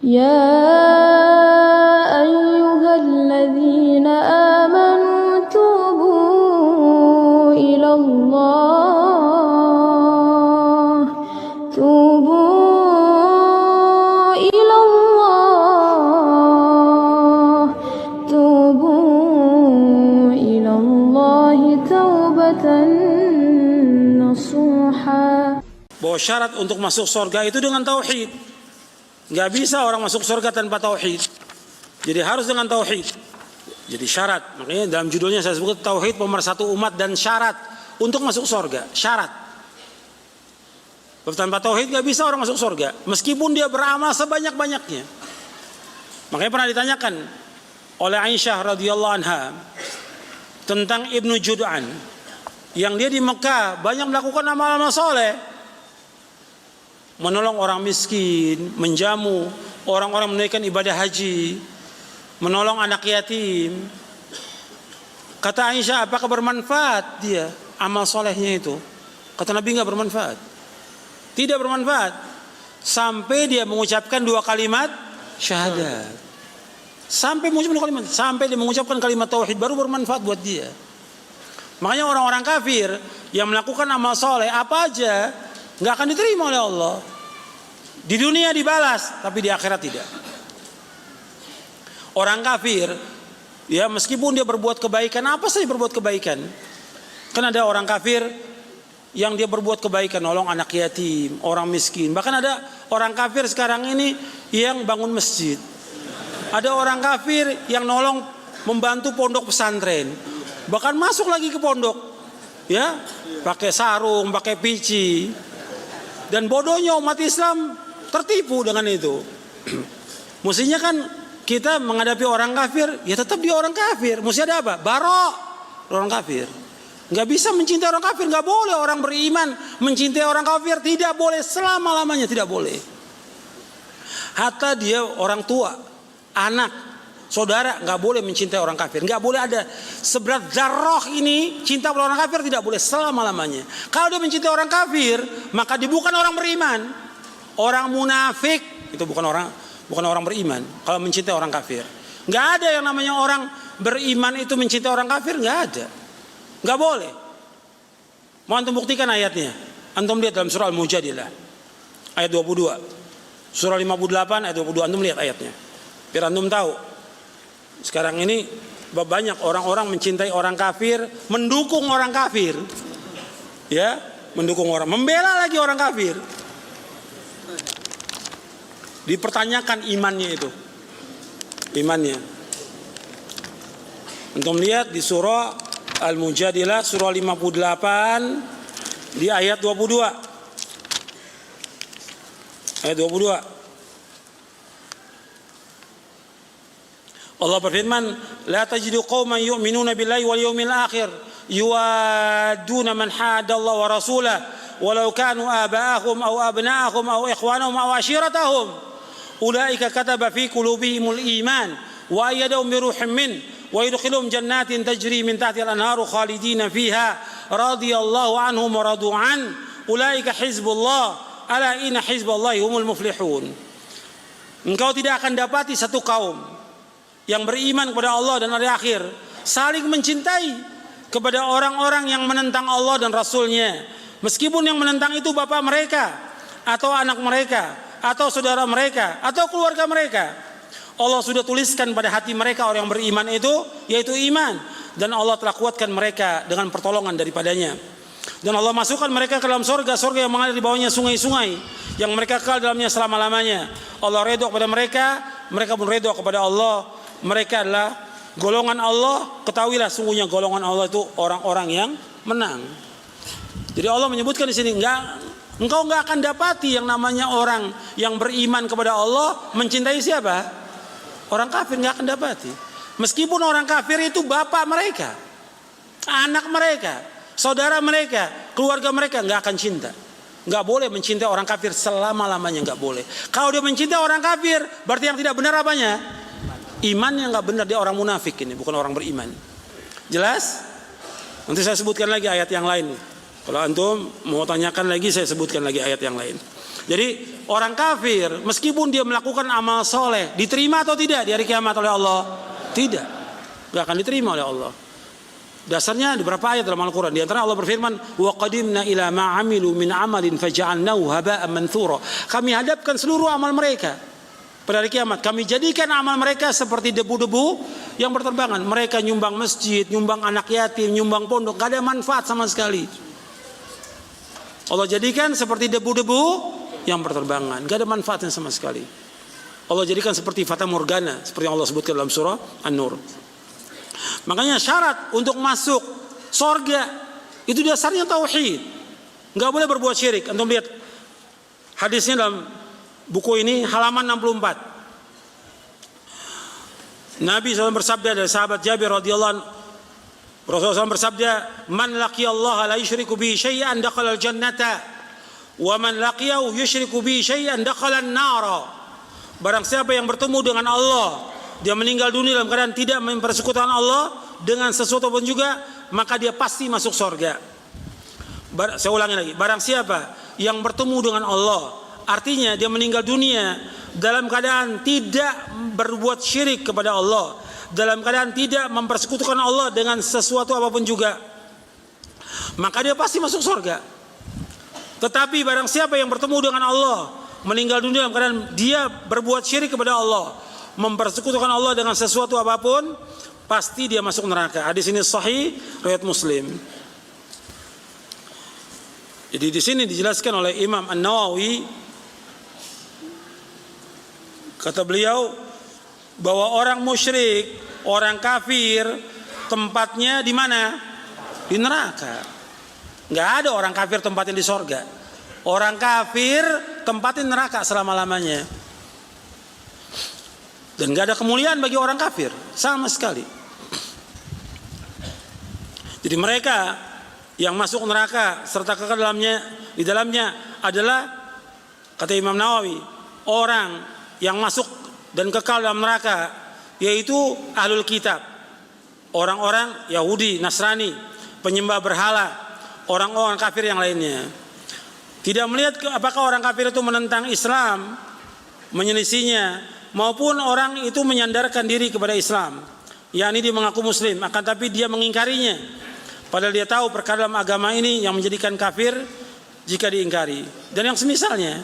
يا أيها الذين آمنوا توبوا إلى الله توبة نصوحا. Bahwa syarat untuk masuk surga itu dengan tauhid. Nggak bisa orang masuk surga tanpa tauhid. Jadi harus dengan tauhid. Jadi syarat. Makanya dalam judulnya saya sebut tauhid pemersatu umat dan syarat untuk masuk surga. Syarat. Tanpa tauhid nggak bisa orang masuk surga. Meskipun dia beramal sebanyak-banyaknya. Makanya pernah ditanyakan oleh Aisyah radhiyallahu anha tentang Ibnu Jud'an yang dia di Mekah banyak melakukan amal-amal soleh, menolong orang miskin, menjamu orang-orang menunaikan ibadah haji, menolong anak yatim. Kata Aisyah, apakah bermanfaat dia amal solehnya itu? Kata Nabi, enggak bermanfaat. Tidak bermanfaat sampai dia mengucapkan 2 kalimat syahadat. Sampai dia mengucapkan kalimat tauhid baru bermanfaat buat dia. Makanya orang-orang kafir yang melakukan amal soleh apa aja nggak akan diterima oleh Allah. Di dunia dibalas, tapi di akhirat tidak. Orang kafir, ya meskipun dia berbuat kebaikan, apa saja berbuat kebaikan. Kan ada orang kafir yang dia berbuat kebaikan, nolong anak yatim, orang miskin. Bahkan ada orang kafir sekarang ini yang bangun masjid. Ada orang kafir yang nolong membantu pondok pesantren. Bahkan masuk lagi ke pondok, ya, pakai sarung, pakai pici. Dan bodohnya umat Islam tertipu dengan itu. Mestinya kan kita menghadapi orang kafir, ya tetap dia orang kafir. Mesti ada apa? Barok orang kafir. Nggak bisa mencintai orang kafir, nggak boleh orang beriman mencintai orang kafir, tidak boleh selama-lamanya, tidak boleh. Hatta dia orang tua, anak, saudara nggak boleh mencintai orang kafir, nggak boleh ada seberat zarrah ini cinta pada orang kafir, tidak boleh selama-lamanya. Kalau dia mencintai orang kafir, maka dia bukan orang beriman. Orang munafik itu bukan orang beriman. Kalau mencintai orang kafir, nggak ada yang namanya orang beriman itu mencintai orang kafir, nggak ada, nggak boleh. Mau antum buktikan ayatnya? Antum lihat dalam surah Al-Mujadilah ayat 22, surah 58 ayat 22. Antum lihat ayatnya, biar antum tahu. Sekarang ini banyak orang-orang mencintai orang kafir, mendukung orang kafir, ya, mendukung orang, membela lagi orang kafir. Dipertanyakan imannya itu, imannya. Antum lihat di surah Al-Mujadilah surah 58 di ayat 22. Ayat 22. Allah berfirman, la tajidu qauman yu'minuna billahi wal yawmil akhir yuwadduna man hadallaha wa rasulahu walau kanu aba'ahum aw abna'ahum aw ikhwanahum aw ashiratahum ulaika kataba fi qulubihimul iman wa ayyadahum bi ruhin min wa yudkhiluhum jannatin tajri min tahtiha al-anharu khalidina fiha radhiyallahu anhum wa radu an ulaika hizbullah ala inna hizballahi humul muflihun. Engkau tidak akan dapati satu kaum yang beriman kepada Allah dan hari akhir saling mencintai kepada orang-orang yang menentang Allah dan Rasulnya, meskipun yang menentang itu bapak mereka atau anak mereka atau saudara mereka atau keluarga mereka. Allah sudah tuliskan pada hati mereka orang yang beriman itu, yaitu iman, dan Allah telah kuatkan mereka dengan pertolongan daripadanya. Dan Allah masukkan mereka ke dalam surga yang mengalir di bawahnya sungai-sungai yang mereka kekal dalamnya selama-lamanya. Allah redha kepada mereka, mereka pun redha kepada Allah. Mereka adalah golongan Allah. Ketahuilah sungguhnya golongan Allah itu orang-orang yang menang. Jadi Allah menyebutkan di sini, engkau nggak akan dapati yang namanya orang yang beriman kepada Allah mencintai siapa? Orang kafir, nggak akan dapati. Meskipun orang kafir itu bapak mereka, anak mereka, saudara mereka, keluarga mereka, nggak akan cinta. Nggak boleh mencintai orang kafir selama-lamanya, nggak boleh. Kalau dia mencintai orang kafir, berarti yang tidak benar apanya? Imannya nggak benar, dia orang munafik ini, bukan orang beriman. Jelas? Nanti saya sebutkan lagi ayat yang lain. Kalau antum mau tanyakan lagi, saya sebutkan lagi ayat yang lain. Jadi orang kafir meskipun dia melakukan amal soleh, diterima atau tidak di hari kiamat oleh Allah? Tidak, gak akan diterima oleh Allah. Dasarnya di beberapa ayat dalam Al-Quran. Di antara Allah berfirman, wa qadimna ila ma amilu min amalin faja'alnahu haba'an manthura. Kami hadapkan seluruh amal mereka pada hari kiamat, kami jadikan amal mereka seperti debu-debu yang berterbangan. Mereka nyumbang masjid, nyumbang anak yatim, nyumbang pondok, gak ada manfaat sama sekali. Allah jadikan seperti debu-debu yang berterbangan, gak ada manfaatnya sama sekali. Allah jadikan seperti fata morgana, seperti yang Allah sebutkan dalam surah An-Nur. Makanya syarat untuk masuk sorga itu dasarnya tauhid, gak boleh berbuat syirik. Antum lihat hadisnya dalam buku ini halaman 64. Nabi SAW bersabda dari sahabat Jabir radhiyallahu anhu, Rasulullah SAW bersabda, "Man laqiyallaha la yusyriku bihi syai'an dakhala al-jannata, wa man laqiyahu yusyriku bihi syai'an dakhala an-nara." Barang siapa yang bertemu dengan Allah, dia meninggal dunia dalam keadaan tidak mempersekutukan Allah dengan sesuatu pun juga, maka dia pasti masuk surga. Saya ulangi lagi, barang siapa yang bertemu dengan Allah, artinya dia meninggal dunia dalam keadaan tidak berbuat syirik kepada Allah, dalam keadaan tidak mempersekutukan Allah dengan sesuatu apapun juga, maka dia pasti masuk surga. Tetapi barang siapa yang bertemu dengan Allah, meninggal dunia dalam keadaan dia berbuat syirik kepada Allah, mempersekutukan Allah dengan sesuatu apapun, pasti dia masuk neraka. Hadis ini sahih riwayat Muslim. Jadi di sini dijelaskan oleh Imam An-Nawawi, kata beliau bahwa orang musyrik, orang kafir tempatnya di mana? Di neraka. Nggak ada orang kafir tempatnya di sorga. Orang kafir tempatnya neraka selama-lamanya. Dan nggak ada kemuliaan bagi orang kafir sama sekali. Jadi mereka yang masuk neraka serta kekal di dalamnya adalah, kata Imam Nawawi, orang yang masuk dan kekal dalam neraka yaitu ahlul kitab, orang-orang Yahudi, Nasrani, penyembah berhala, orang-orang kafir yang lainnya. Tidak melihat apakah orang kafir itu menentang Islam, menyelisihinya, maupun orang itu menyandarkan diri kepada Islam, yakni dia mengaku muslim akan tapi dia mengingkarinya, padahal dia tahu perkara dalam agama ini yang menjadikan kafir jika diingkari, dan yang semisalnya.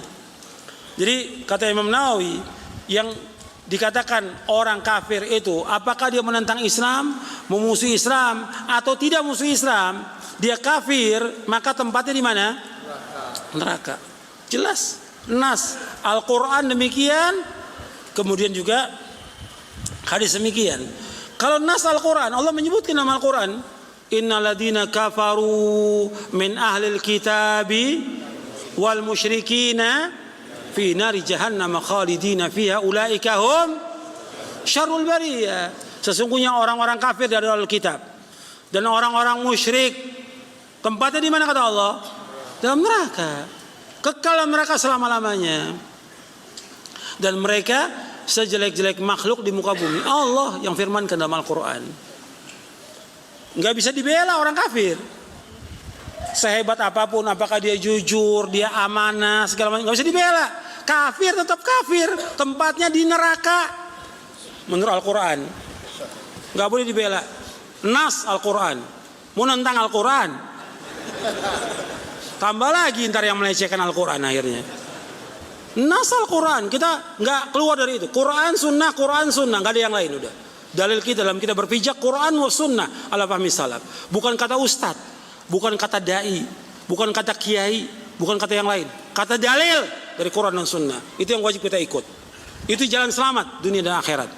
Jadi kata Imam Nawawi, yang dikatakan orang kafir itu apakah dia menentang Islam, memusuhi Islam atau tidak memusuhi Islam, dia kafir, maka tempatnya di mana? Neraka. Jelas, nas Al-Quran demikian, kemudian juga hadis demikian. Kalau nas Al-Quran, Allah menyebutkan nama Al-Quran, innal ladzina kafaru min ahlil kitabi wal musyrikina fi nari jahannam khalidina fiha ulaika hum syarrul bariyah. Sesungguhnya orang-orang kafir dari ahlul kitab dan orang-orang musyrik tempatnya di mana kata Allah? Dalam neraka. Kekal dalam neraka selama-lamanya. Dan mereka sejelek-jelek makhluk di muka bumi. Allah yang firmankan dalam Al-Quran. Nggak bisa dibela orang kafir. Sehebat apapun, apakah dia jujur, dia amanah, segala macam, nggak bisa dibela. Kafir tetap kafir, tempatnya di neraka. Menurut Al-Quran, nggak boleh dibela. Nas Al-Quran, mau nentang Al-Quran, tambah lagi ntar yang melecehkan Al-Quran akhirnya. Nas Al-Quran, kita nggak keluar dari itu. Quran Sunnah, nggak ada yang lain udah. Dalil kita dalam kita berpijak Quran wa Sunnah ala fahmi salaf. Bukan kata ustad, bukan kata dai, bukan kata kiai, bukan kata yang lain. Kata dalil dari Quran dan Sunnah. Itu yang wajib kita ikut. Itu jalan selamat dunia dan akhirat.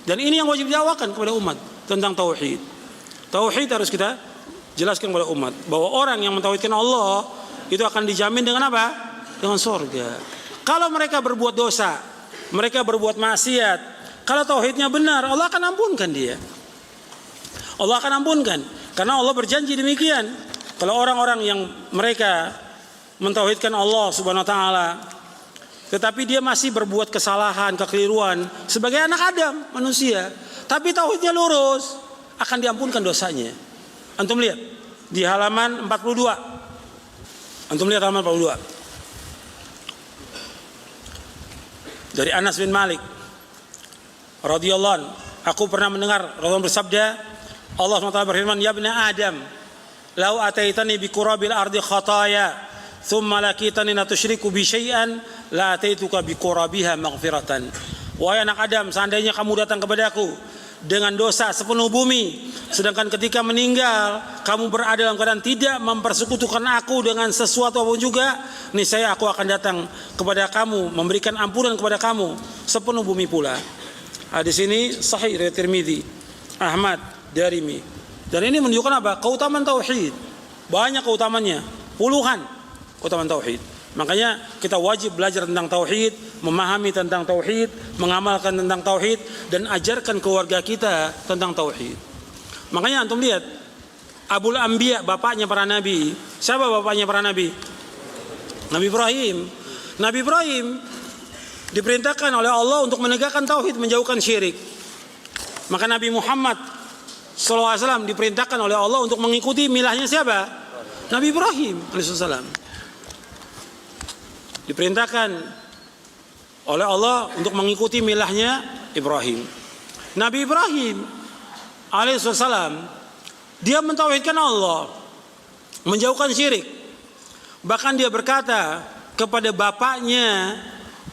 Dan ini yang wajib didawakan kepada umat tentang tauhid. Tauhid harus kita jelaskan kepada umat bahwa orang yang mentauhidkan Allah itu akan dijamin dengan apa? Dengan surga. Kalau mereka berbuat dosa, mereka berbuat maksiat, kalau tauhidnya benar, Allah akan ampunkan dia. Allah akan ampunkan, karena Allah berjanji demikian. Kalau orang-orang yang mereka mentauhidkan Allah Subhanahu wa taala, tetapi dia masih berbuat kesalahan, kekeliruan sebagai anak Adam, manusia, tapi tauhidnya lurus, akan diampunkan dosanya. Antum lihat di halaman 42. Antum lihat halaman 42. Dari Anas bin Malik radhiyallahu anhu, aku pernah mendengar Rasulullah bersabda, Allah SWT berfirman, ya ibna Adam, lau ataitani bi qurabil ardi khataya, thumma lakitani la tusyriku bi syai'an, la ataituka bi qurabiha maghfiratan. Wahai anak Adam, seandainya kamu datang kepadaku dengan dosa sepenuh bumi, sedangkan ketika meninggal kamu berada dalam keadaan tidak mempersekutukan aku dengan sesuatu apapun juga, niscaya aku akan datang kepada kamu memberikan ampunan kepada kamu sepenuh bumi pula. Hadis ini sahih riwayat Tirmidzi, Ahmad, Darimi. Dan ini menunjukkan apa? Keutamaan tauhid. Banyak keutamanya, puluhan keutamaan tauhid. Makanya kita wajib belajar tentang tauhid, memahami tentang tauhid, mengamalkan tentang tauhid, dan ajarkan keluarga kita tentang tauhid. Makanya antum lihat Abul Anbiya, bapaknya para nabi. Siapa bapaknya para nabi? Nabi Ibrahim. Nabi Ibrahim diperintahkan oleh Allah untuk menegakkan tauhid, menjauhkan syirik. Maka Nabi Muhammad SAW diperintahkan oleh Allah untuk mengikuti milahnya siapa? Nabi Ibrahim alaihissalam. Diperintahkan oleh Allah untuk mengikuti milahnya Ibrahim. Nabi Ibrahim alaihissalam, dia mentauhidkan Allah, menjauhkan syirik. Bahkan dia berkata kepada bapaknya,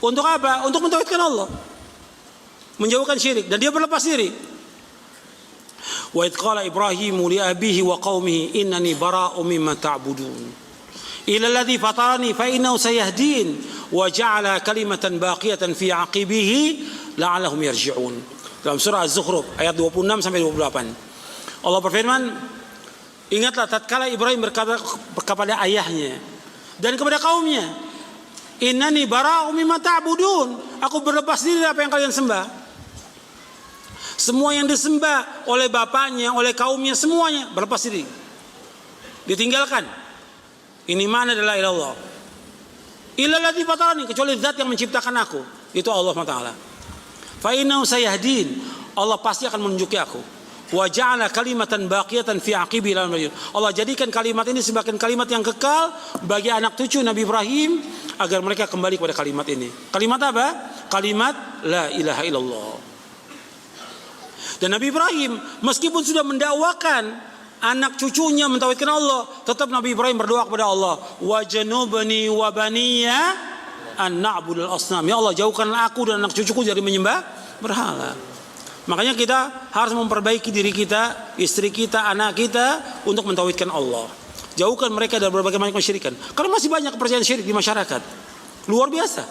untuk apa? Untuk mentauhidkan Allah, menjauhkan syirik, dan dia berlepas diri. Wa idh qala Ibrahimu li abihi wa qaumihi innani bara'u mimma ta'budun ila alladhi fatarani fa innahu sayahdin wa ja'ala kalimatan baqiyatan fi 'aqibihi la'allahum yarji'un. Dalam surah Az-Zukhruf ayat 26 sampai 28. Allah berfirman, ingatlah tatkala Ibrahim berkata kepada ayahnya dan kepada kaumnya, innani bara'u mimma ta'budun, aku berlepas diri dari apa yang kalian sembah. Semua yang disembah oleh bapaknya, oleh kaumnya, semuanya berlepas diri, ditinggalkan. Ini mana adalah ilallah, illalladzi fatarani, kecuali zat yang menciptakan aku, itu Allah Taala. Fa innahu sayahdin, Allah pasti akan menunjuki aku. Wa ja'ala kalimatan baqiyatan fi aqibi. Allah jadikan kalimat ini sebagai kalimat yang kekal bagi anak cucu Nabi Ibrahim agar mereka kembali kepada kalimat ini. Kalimat apa? Kalimat la ilaha illallah. Dan Nabi Ibrahim meskipun sudah mendakwakan anak cucunya mentauhidkan Allah, tetap Nabi Ibrahim berdoa kepada Allah, wa janubni wa baniya an na'budul asnam. Ya Allah, jauhkanlah aku dan anak cucuku dari menyembah berhala. Makanya kita harus memperbaiki diri kita, istri kita, anak kita untuk mentauhidkan Allah. Jauhkan mereka dari berbagai macam kesyirikan. Karena masih banyak kepercayaan syirik di masyarakat. Luar biasa.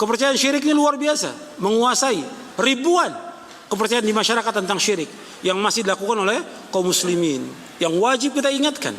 Kepercayaan syirik ini luar biasa, menguasai ribuan kepercayaan di masyarakat tentang syirik yang masih dilakukan oleh kaum muslimin, yang wajib kita ingatkan.